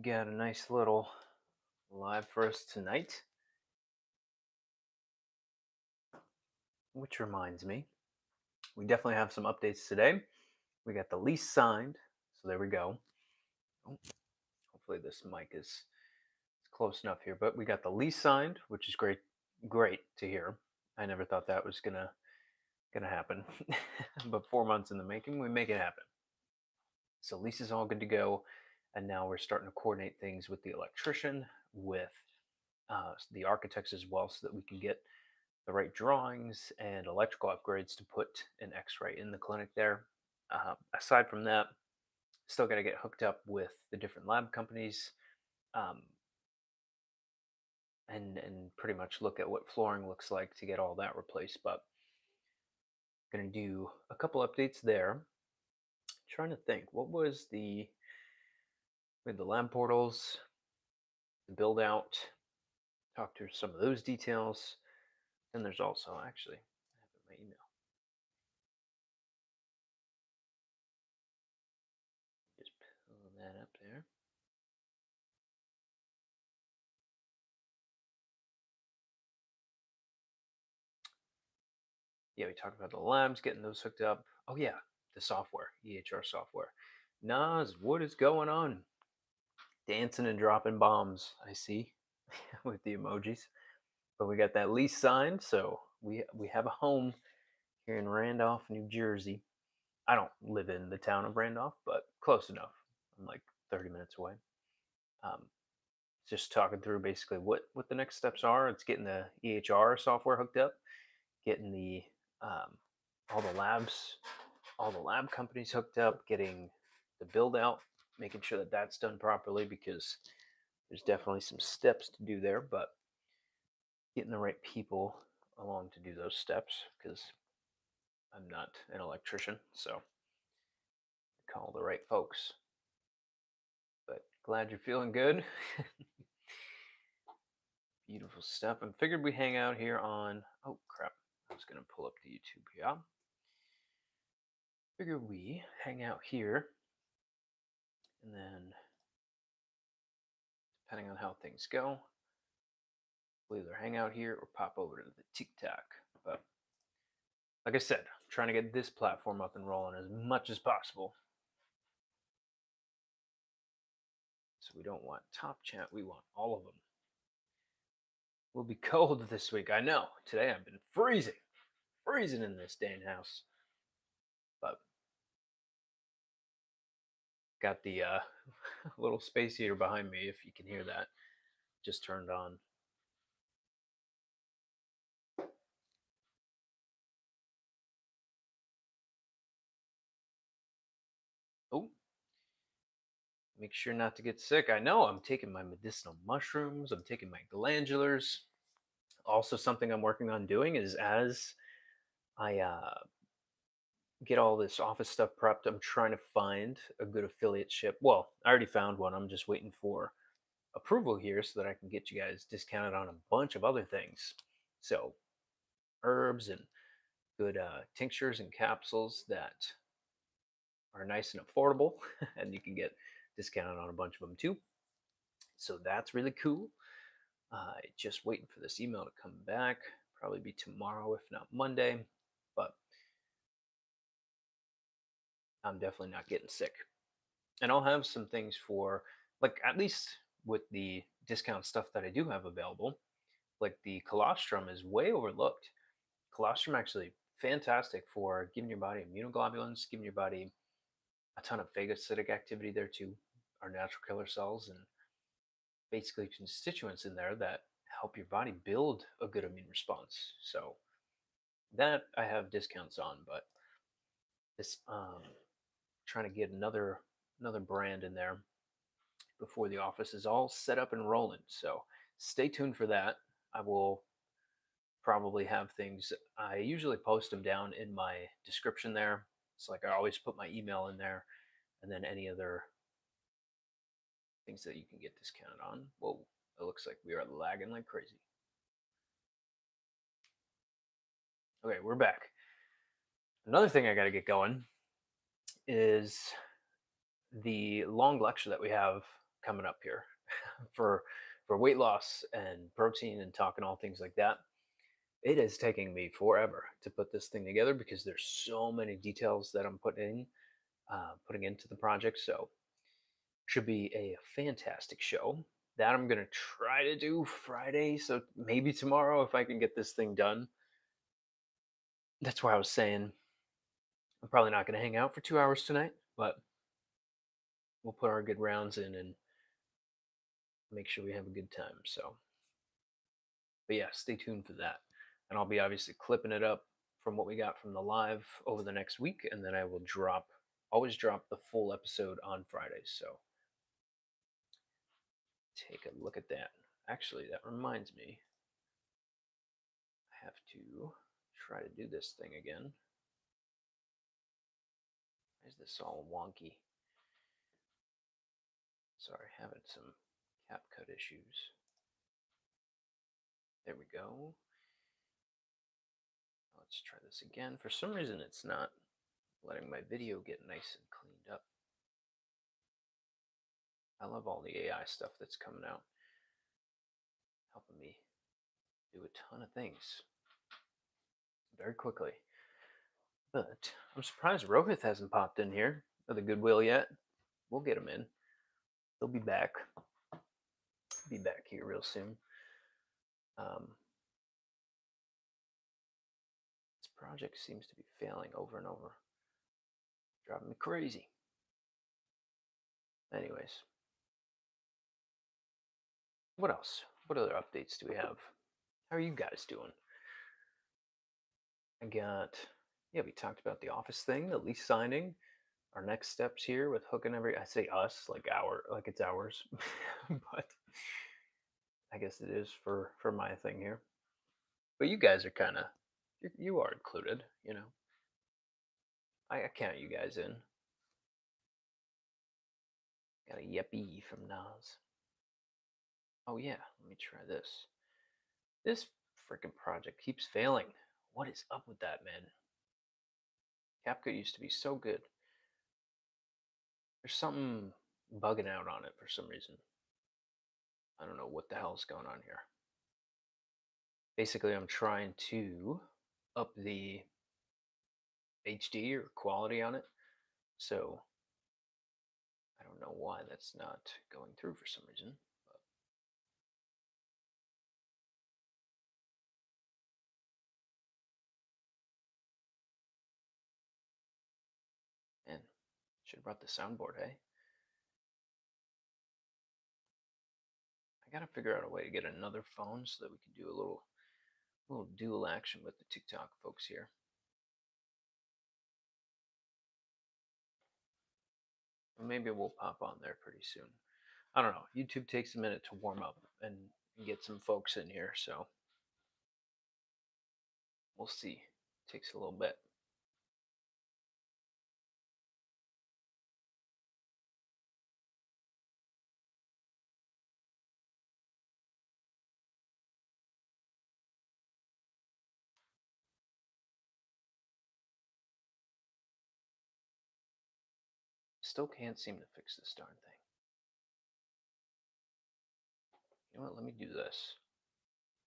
Got a nice little live for us tonight, which reminds me, we definitely have some updates today. We got the lease signed, so there we go. Oh, hopefully this mic is close enough here, but we got the lease signed, which is great to hear. I never thought that was gonna happen, but 4 months in the making, we make it happen. So lease is all good to go, and now we're starting to coordinate things with the electrician, with the architects as well, so that we can get the right drawings and electrical upgrades to put an X-ray in the clinic there. Aside from that, still got to get hooked up with the different lab companies, um, and pretty much look at what flooring looks like to get all that replaced. But gonna do a couple updates there. Trying to think, what was the with the lab portals, the build out, talk through some of those details. Then there's also actually I have it in my email. Just pull that up there. Yeah, we talked about the labs, getting those hooked up. Oh yeah, the software, EHR software. Nas, what is going on? Dancing and dropping bombs, I see, with the emojis. But we got that lease signed, so we have a home here in Randolph, New Jersey. I don't live in the town of Randolph, but close enough. I'm like 30 minutes away. Um, just talking through basically what the next steps are. It's getting the EHR software hooked up, getting the um, all the labs, all the lab companies hooked up, getting the build out, making sure that that's done properly because there's definitely some steps to do there, but getting the right people along to do those steps because I'm not an electrician, so call the right folks. But glad you're feeling good. Beautiful stuff. And figured we hang out here on. Oh crap! I was gonna pull up the YouTube here. Figured we hang out here, and then depending on how things go, we'll either hang out here or pop over to the TikTok. But like I said, I'm trying to get this platform up and rolling as much as possible. So we don't want top chat, we want all of them. Will be cold this week. I know. Today I've been freezing in this dang house. But got the little space heater behind me, if you can hear that, just turned on. Oh, make sure not to get sick. I know I'm taking my medicinal mushrooms, I'm taking my glandulars. Also, something I'm working on doing is as I get all this office stuff prepped, I'm trying to find a good affiliate ship. Well, I already found one. I'm just waiting for approval here so that I can get you guys discounted on a bunch of other things. So, herbs and good tinctures and capsules that are nice and affordable, and you can get discounted on a bunch of them too. So that's really cool. Just waiting for this email to come back. Probably be tomorrow, if not Monday. But I'm definitely not getting sick. And I'll have some things for, like, at least with the discount stuff that I do have available, like the colostrum is way overlooked. Colostrum actually fantastic for giving your body immunoglobulins, giving your body a ton of phagocytic activity there too, our natural killer cells, and basically constituents in there that help your body build a good immune response. So that I have discounts on, but this trying to get another brand in there before the office is all set up and rolling. So stay tuned for that. I will probably have things. I usually post them down in my description there. It's like I always put my email in there, and then any other things that you can get discounted on. Whoa, it looks like we are lagging like crazy. Okay, we're back. Another thing I got to get going is the long lecture that we have coming up here for weight loss and protein and talking all things like that. It is taking me forever to put this thing together because there's so many details that I'm putting into the project. So should be a fantastic show that I'm gonna try to do Friday. So maybe tomorrow if I can get this thing done. That's why I was saying I'm probably not gonna hang out for 2 hours tonight, but we'll put our good rounds in and make sure we have a good time. So, but yeah, stay tuned for that. And I'll be obviously clipping it up from what we got from the live over the next week, and then I will always drop the full episode on Fridays. So take a look at that. Actually, that reminds me, I have to try to do this thing again. Why is this all wonky? Sorry, having some CapCut issues. There we go. Let's try this again. For some reason, it's not letting my video get nice and cleaned up. I love all the AI stuff that's coming out, helping me do a ton of things very quickly. But I'm surprised Rohith hasn't popped in here for the Goodwill yet. We'll get him in. He'll be back. Be back here real soon. This project seems to be failing over and over. Driving me crazy. Anyways. What else? What other updates do we have? How are you guys doing? We talked about the office thing, the lease signing, our next steps here with hooking I say us, like it's ours, but I guess it is for my thing here. But you guys are kind of, you are included, you know. I count you guys in. Got a yippee from Nas. Oh yeah, let me try this. This freaking project keeps failing. What is up with that, man? CapCut used to be so good. There's something bugging out on it for some reason. I don't know what the hell's going on here. Basically, I'm trying to up the HD or quality on it. So I don't know why that's not going through for some reason. And should have brought the soundboard, hey? I gotta figure out a way to get another phone so that we can do a little dual action with the TikTok folks here. Maybe we'll pop on there pretty soon. I don't know. YouTube takes a minute to warm up and get some folks in here, so we'll see. Takes a little bit. Still can't seem to fix this darn thing. You know what? Let me do this.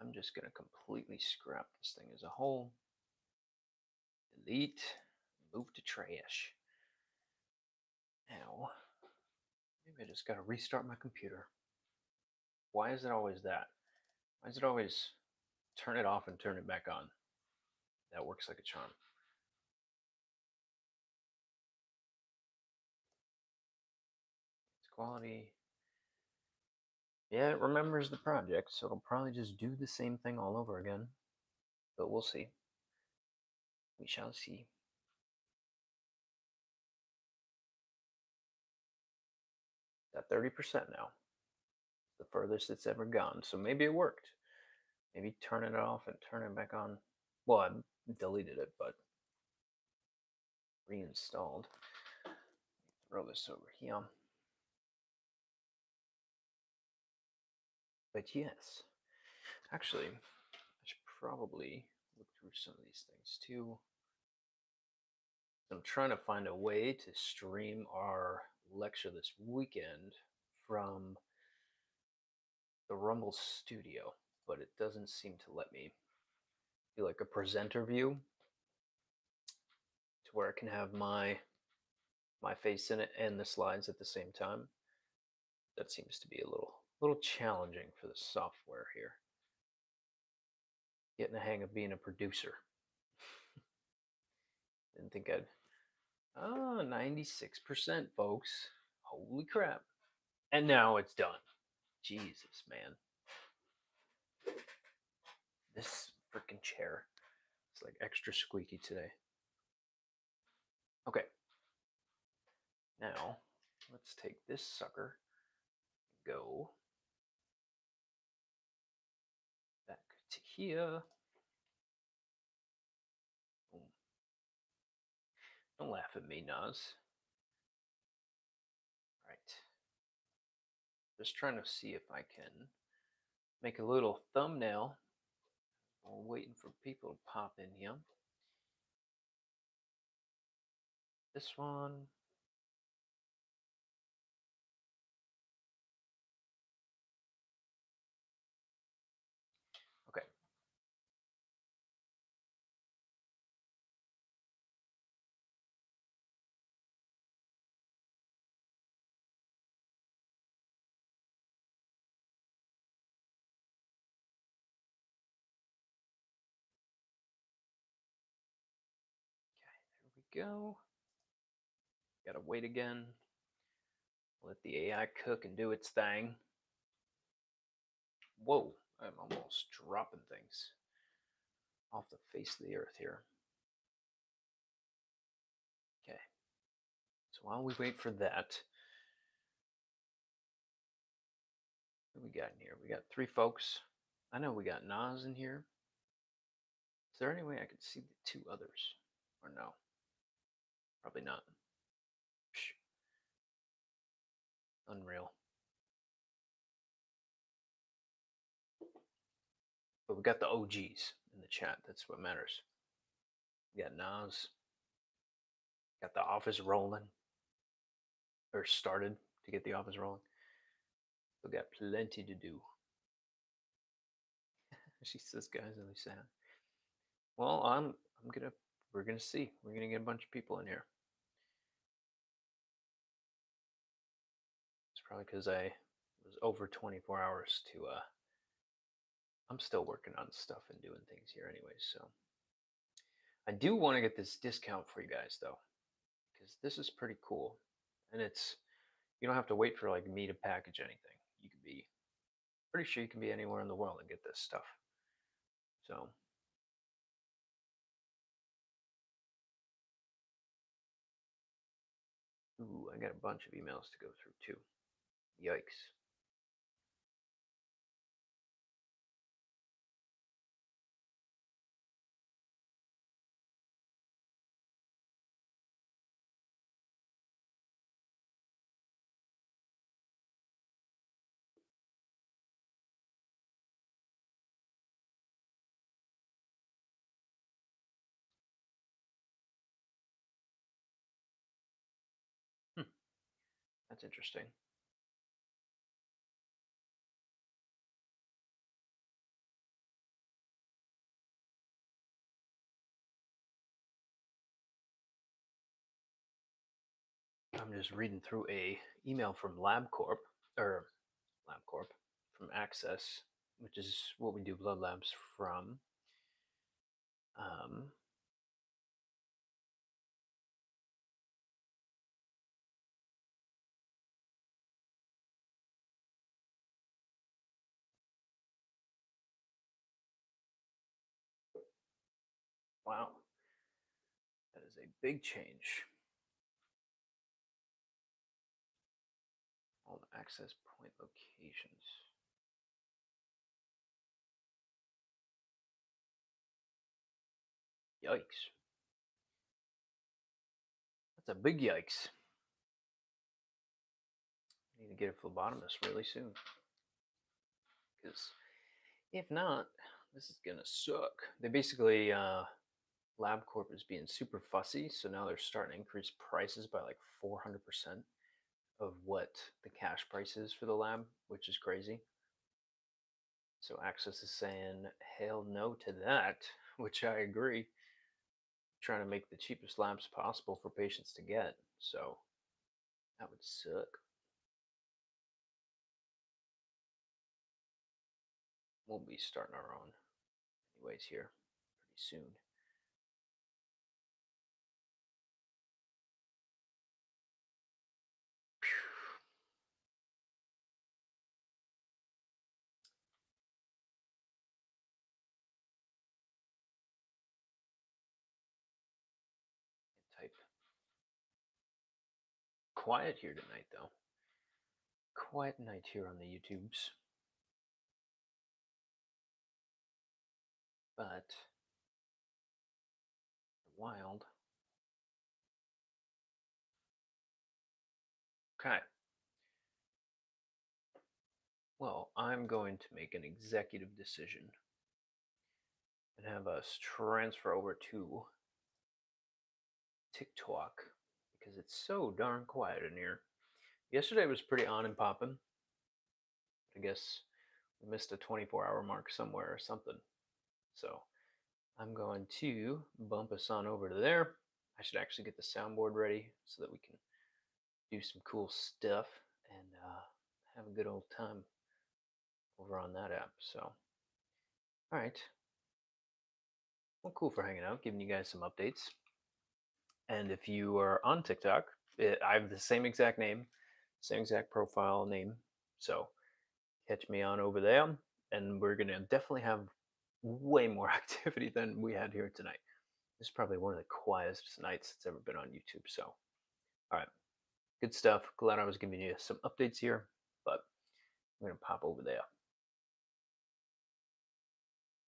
I'm just going to completely scrap this thing as a whole. Delete. Move to trash. Now, maybe I just got to restart my computer. Why is it always that? Why is it always turn it off and turn it back on? That works like a charm. It's quality. Yeah, it remembers the project, so it'll probably just do the same thing all over again. But we'll see. We shall see. At 30% now. The furthest it's ever gone. So maybe it worked. Maybe turning it off and turning it back on. Well, I deleted it, but reinstalled. Throw this over here. But yes, actually, I should probably look through some of these things too. I'm trying to find a way to stream our lecture this weekend from the Rumble Studio, but it doesn't seem to let me do like a presenter view to where I can have my face in it and the slides at the same time. That seems to be a little challenging for the software here. Getting the hang of being a producer. Didn't think I'd. 96%, folks. Holy crap. And now it's done. Jesus, man. This freaking chair. It's like extra squeaky today. Okay. Now, let's take this sucker, go back to here. Boom. Don't laugh at me, Nas. Right. Just trying to see if I can make a little thumbnail while waiting for people to pop in here. This one. Okay. There we go. Gotta wait again. Let the AI cook and do its thing. Whoa, I'm almost dropping things off the face of the earth here. Okay. So while we wait for that, what we got in here? We got 3 folks. I know we got Nas in here. Is there any way I could see the 2 others? Or no? Probably not. Psh. Unreal. But we got the OGs in the chat. That's what matters. We got Nas. Got the office rolling. Or started to get the office rolling. We got plenty to do. She says, guys, really sad. Well, we're gonna see. We're gonna get a bunch of people in here. It's probably because I was over 24 hours to I'm still working on stuff and doing things here anyway, so I do want to get this discount for you guys though, because this is pretty cool. And you don't have to wait for like me to package anything. You can be pretty sure you can be anywhere in the world and get this stuff. So ooh, I got a bunch of emails to go through too. Yikes. That's interesting. I'm just reading through a email from LabCorp from Access, which is what we do blood labs from. Um, wow, that is a big change. All the access point locations. Yikes. That's a big yikes. I need to get a phlebotomist really soon. Because if not, this is gonna suck. They basically LabCorp is being super fussy, so now they're starting to increase prices by like 400%. of what the cash price is for the lab, which is crazy. So Access is saying hell no to that, which I agree. Trying to make the cheapest labs possible for patients to get. So that would suck. We'll be starting our own anyways here pretty soon. Type. Quiet here tonight though. Quiet night here on the YouTubes. But wild. Okay. Well, I'm going to make an executive decision and have us transfer over to TikTok because it's so darn quiet in here. Yesterday was pretty on and popping. I guess we missed a 24-hour mark somewhere or something. So I'm going to bump us on over to there. I should actually get the soundboard ready so that we can do some cool stuff and have a good old time over on that app. So, all right. Well, cool for hanging out, giving you guys some updates. And if you are on TikTok, I have the same exact name, same exact profile name. So catch me on over there, and we're gonna definitely have way more activity than we had here tonight. This is probably one of the quietest nights that's ever been on YouTube. So, all right, good stuff. Glad I was giving you some updates here, but I'm gonna pop over there.